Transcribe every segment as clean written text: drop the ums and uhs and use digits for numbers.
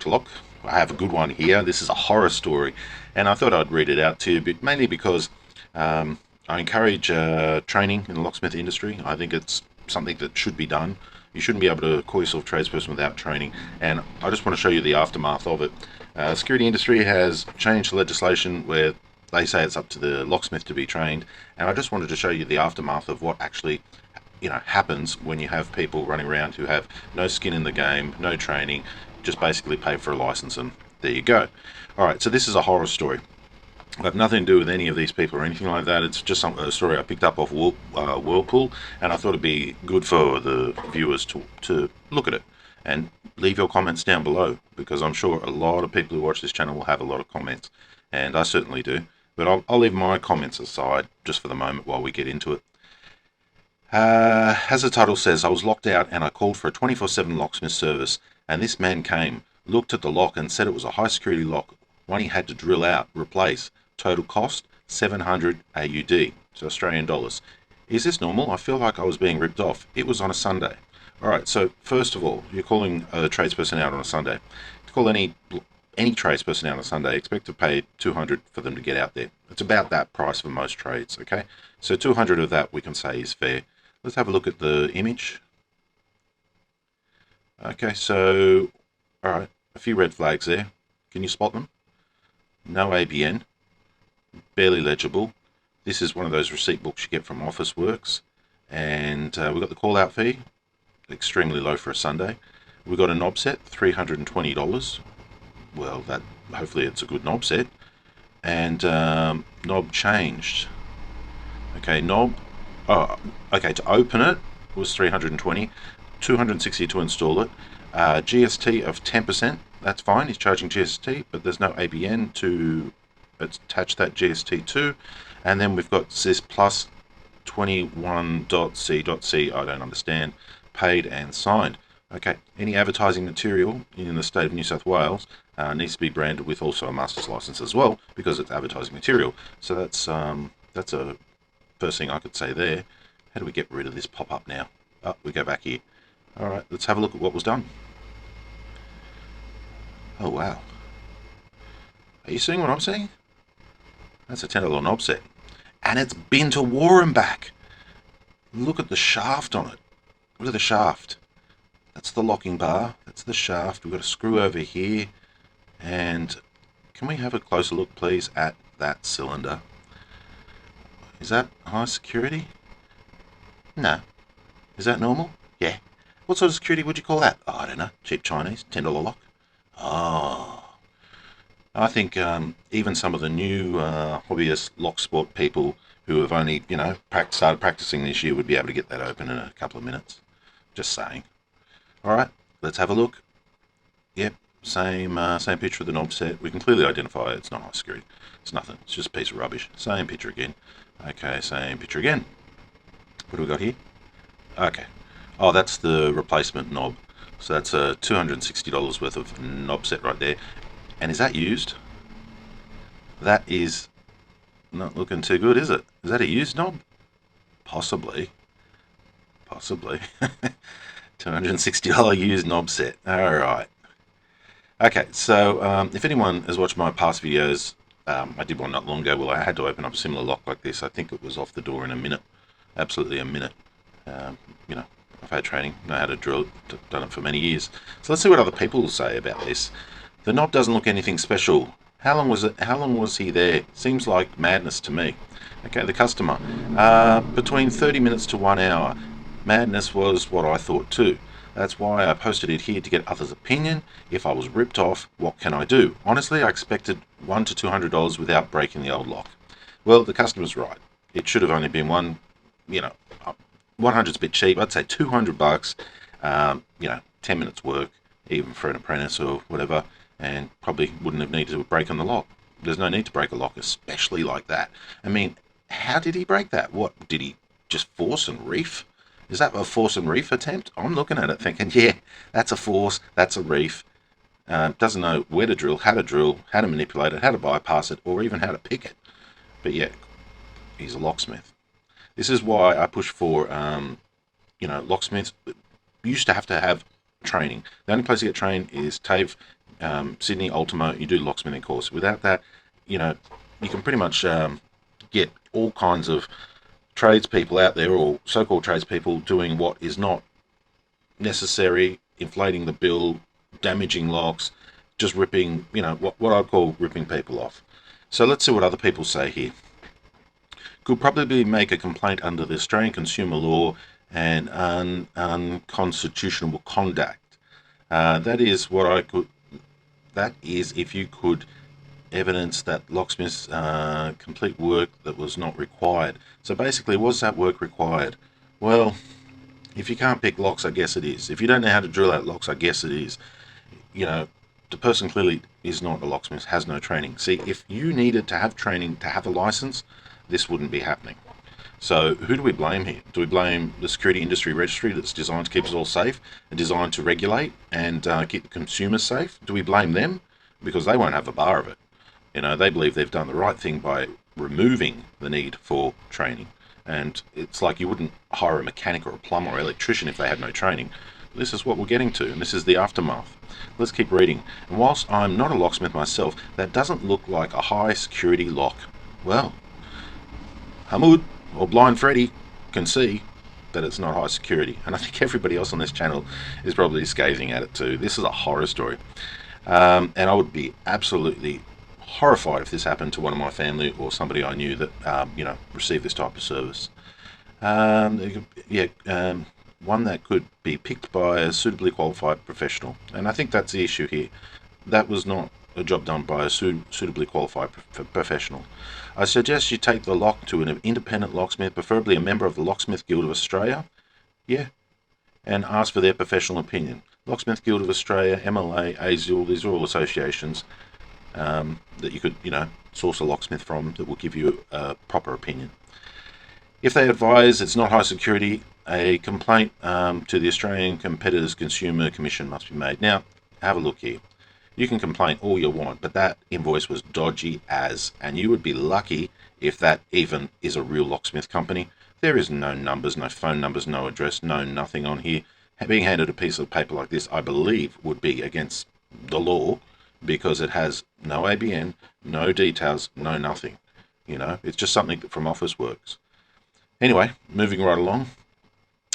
Dr. Lock. I have a good one here. This is a horror story, and I thought I'd read it out to you, but mainly because I encourage training in the locksmith industry. I think it's something that should be done. You shouldn't be able to call yourself a tradesperson without training, and I just want to show you the aftermath of it. The security industry has changed the legislation where they say it's up to the locksmith to be trained, and I just wanted to show you the aftermath of what actually happens when you have people running around who have no skin in the game, no training, just basically pay for a license, and there you go. All right, so this is a horror story. I have nothing to do with any of these people or anything like that. It's just a story I picked up off Whirlpool, and I thought it'd be good for the viewers to look at it and leave your comments down below, because I'm sure a lot of people who watch this channel will have a lot of comments, and I certainly do. But I'll leave my comments aside just for the moment while we get into it. As the title says, I was locked out and I called for a 24/7 locksmith service, and this man came, looked at the lock and said it was a high security lock, one he had to drill out, replace. Total cost 700 AUD, so Australian dollars. Is this normal? I feel like I was being ripped off. It was on a Sunday. Alright, so first of all, you're calling a tradesperson out on a Sunday. To call any tradesperson out on a Sunday, expect to pay 200 for them to get out there. It's about that price for most trades, okay? So 200 of that we can say is fair. Let's have a look at the image. Okay, so, alright, a few red flags there. Can you spot them? No ABN, barely legible. This is one of those receipt books you get from Officeworks. And we've got the call out fee, extremely low for a Sunday. We've got a knob set, $320. Well, that hopefully it's a good knob set. And knob changed. Okay, knob. Oh, okay, to open it was $320, $260 to install it. GST of 10%, that's fine, he's charging GST, but there's no ABN to attach that GST to. And then we've got this plus 21.c.c, I don't understand, paid and signed. Okay, any advertising material in the state of New South Wales needs to be branded with also a master's license as well, because it's advertising material. So that's a first thing I could say there. How do we get rid of this pop-up now? Oh, we go back here. Alright, let's have a look at what was done. Oh, wow. Are you seeing what I'm seeing? That's a $10 knob set. And it's been to war and back. Look at the shaft on it. Look at the shaft. That's the locking bar. That's the shaft. We've got a screw over here. And can we have a closer look, please, at that cylinder? Is that high security? No. Is that normal? Yeah. What sort of security would you call that? Oh, I don't know. Cheap Chinese. $10 lock. Oh. I think even some of the new hobbyist lock sport people who have only, started practicing this year would be able to get that open in a couple of minutes. Just saying. Alright, let's have a look. Yep, same picture of the knob set. We can clearly identify it. It's not high security. It's nothing. It's just a piece of rubbish. Same picture again. Okay, same picture again. What do we got here? Okay. Oh, that's the replacement knob. So that's a $260 worth of knob set right there. And is that used? That is not looking too good, is it? Is that a used knob? Possibly. Possibly. $260 used knob set. Alright. Okay, so if anyone has watched my past videos, I did one not long ago. Well, I had to open up a similar lock like this. I think it was off the door in a minute. Absolutely a minute. I've had training, know how to drill it, done it for many years. So let's see what other people say about this. The knob doesn't look anything special. How long was it? How long was he there? Seems like madness to me. Okay, the customer. Between 30 minutes to 1 hour. Madness was what I thought too. That's why I posted it here, to get others' opinion. If I was ripped off, what can I do? Honestly, I expected $100 to $200 without breaking the old lock. Well, the customer's right. It should have only been 100's a bit cheap. I'd say $200. 10 minutes work, even for an apprentice or whatever, and probably wouldn't have needed to break on the lock. There's no need to break a lock, especially like that. I mean, how did he break that? What, did he just force and reef? Is that a force and reef attempt? I'm looking at it thinking, yeah, that's a force, that's a reef. Doesn't know where to drill, how to manipulate it, how to bypass it, or even how to pick it. But yeah, he's a locksmith. This is why I push for, locksmiths used to have training. The only place to get trained is TAFE, Sydney Ultimo, you do locksmithing course. Without that, you know, you can pretty much get all kinds of tradespeople out there, or so-called tradespeople, doing what is not necessary, inflating the bill, damaging locks, just ripping, what I call ripping people off. So let's see what other people say here. Could probably make a complaint under the Australian consumer law and unconstitutional conduct. That is what I could. That is if you could evidence that locksmiths complete work that was not required. So basically, was that work required? Well, if you can't pick locks, I guess it is. If you don't know how to drill out locks, I guess it is. The person clearly is not a locksmith, has no training. See, if you needed to have training to have a license, this wouldn't be happening. So who do we blame here? Do we blame the security industry registry that's designed to keep us all safe and designed to regulate and keep the consumers safe? Do we blame them? Because they won't have a bar of it. They believe they've done the right thing by removing the need for training. And it's like you wouldn't hire a mechanic or a plumber or electrician if they had no training. This is what we're getting to, and this is the aftermath. Let's keep reading. And whilst I'm not a locksmith myself, that doesn't look like a high security lock. Well, Hamoud or Blind Freddy can see that it's not high security, and I think everybody else on this channel is probably scathing at it too. This is a horror story, and I would be absolutely horrified if this happened to one of my family or somebody I knew that received this type of service. One that could be picked by a suitably qualified professional, and I think that's the issue here. That was not a job done by a suitably qualified professional. I suggest you take the lock to an independent locksmith, preferably a member of the Locksmith Guild of Australia, and ask for their professional opinion. Locksmith Guild of Australia, MLA, ASIL, these are all associations that you could, source a locksmith from that will give you a proper opinion. If they advise it's not high security, a complaint to the Australian Competitors Consumer Commission must be made. Now, have a look here. You can complain all you want, but that invoice was dodgy as, and you would be lucky if that even is a real locksmith company. There is no numbers, no phone numbers, no address, no nothing on here. Being handed a piece of paper like this, I believe, would be against the law, because it has no ABN, no details, no nothing. It's just something from Officeworks. Anyway, moving right along,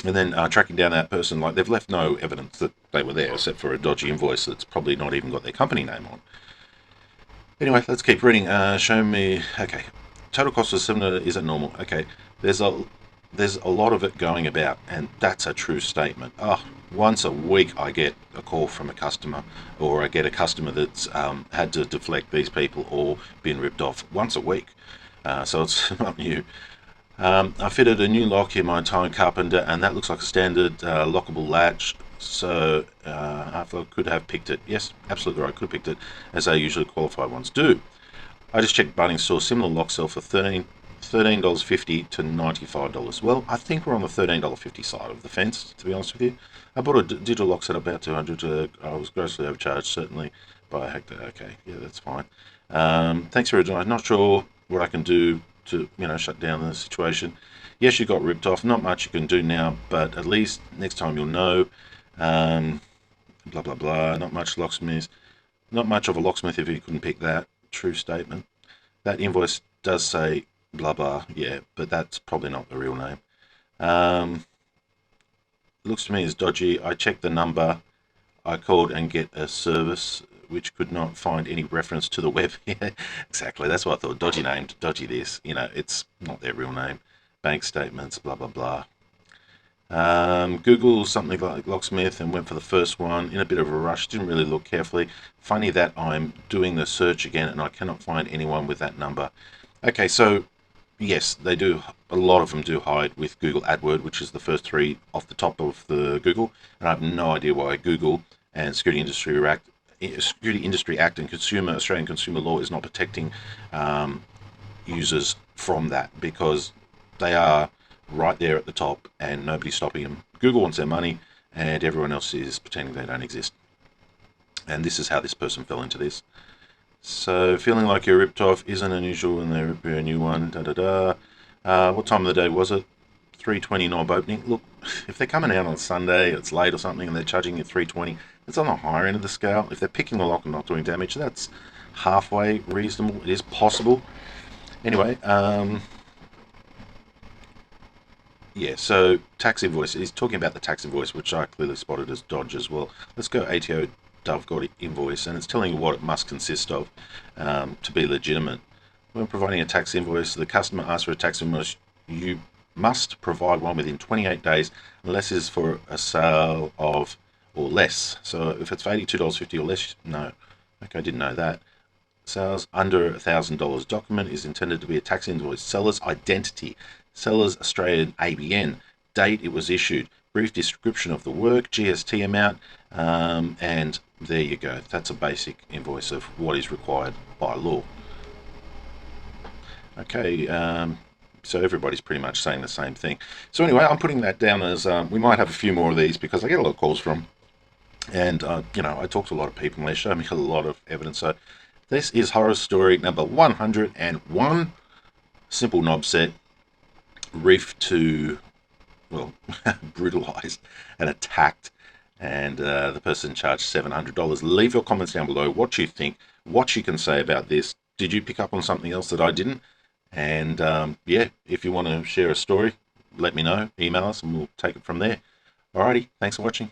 and then tracking down that person, like they've left no evidence that they were there, except for a dodgy invoice that's probably not even got their company name on. Anyway, let's keep reading. Show me. Okay, total cost of $7 is it normal? Okay, there's a lot of it going about, and that's a true statement. Once a week I get a call from a customer, or I get a customer that's had to deflect these people or been ripped off once a week. So it's not new. I fitted a new lock in my time carpenter, and that looks like a standard lockable latch. So I could have picked it. Yes, absolutely right, could have picked it, as they usually qualified ones do. I just checked Bunnings, saw similar lock sell for $13.50 to $95. Well, I think we're on the $13.50 side of the fence, to be honest with you. I bought a digital lock set about $200. I was grossly overcharged, certainly, by a hectare. Okay, yeah, that's fine. Thanks for I'm not sure what I can do to shut down the situation. Yes, you got ripped off. Not much you can do now, but at least next time you'll know. Blah blah blah. Not much locksmith. Not much of a locksmith if you couldn't pick that. True statement. That invoice does say blah blah. Yeah, but that's probably not the real name. Looks to me as dodgy. I checked the number. I called and get a service which could not find any reference to the web. Yeah, exactly. That's what I thought. Dodgy name, dodgy this. It's not their real name. Bank statements, blah, blah, blah. Googled something like locksmith and went for the first one in a bit of a rush. Didn't really look carefully. Funny that I'm doing the search again and I cannot find anyone with that number. Okay, so yes, they do. A lot of them do hide with Google AdWord, which is the first three off the top of the Google. And I have no idea why Google and Security Industry Act and Australian consumer law is not protecting users from that, because they are right there at the top and nobody's stopping them. Google wants their money and everyone else is pretending they don't exist. And this is how this person fell into this. So feeling like you're ripped off isn't unusual when they rip you a new one. What time of the day was it? 320 knob opening. Look, if they're coming out on Sunday, it's late or something, and they're charging you 320, it's on the higher end of the scale. If they're picking the lock and not doing damage, that's halfway reasonable. It is possible. Anyway, yeah, so tax invoice. He's talking about the tax invoice, which I clearly spotted as dodge as well. Let's go ATO Dovecourt invoice, and it's telling you what it must consist of to be legitimate. When providing a tax invoice, the customer asks for a tax invoice. You must provide one within 28 days, unless it's for a sale of or less. So if it's for $82.50 or less, no. Okay, I didn't know that. Sales under $1,000 document is intended to be a tax invoice. Seller's identity, seller's Australian ABN, date it was issued, brief description of the work, GST amount, and there you go. That's a basic invoice of what is required by law. Okay, so everybody's pretty much saying the same thing. So anyway, I'm putting that down as we might have a few more of these because I get a lot of calls from, and I talk to a lot of people and they show me a lot of evidence. So this is horror story number 101. Simple knob set, reefed to, well, brutalized and attacked, and the person charged $700. Leave your comments down below what you think, what you can say about this. Did you pick up on something else that I didn't? And yeah, if you want to share a story, let me know. Email us and we'll take it from there. Alrighty, thanks for watching.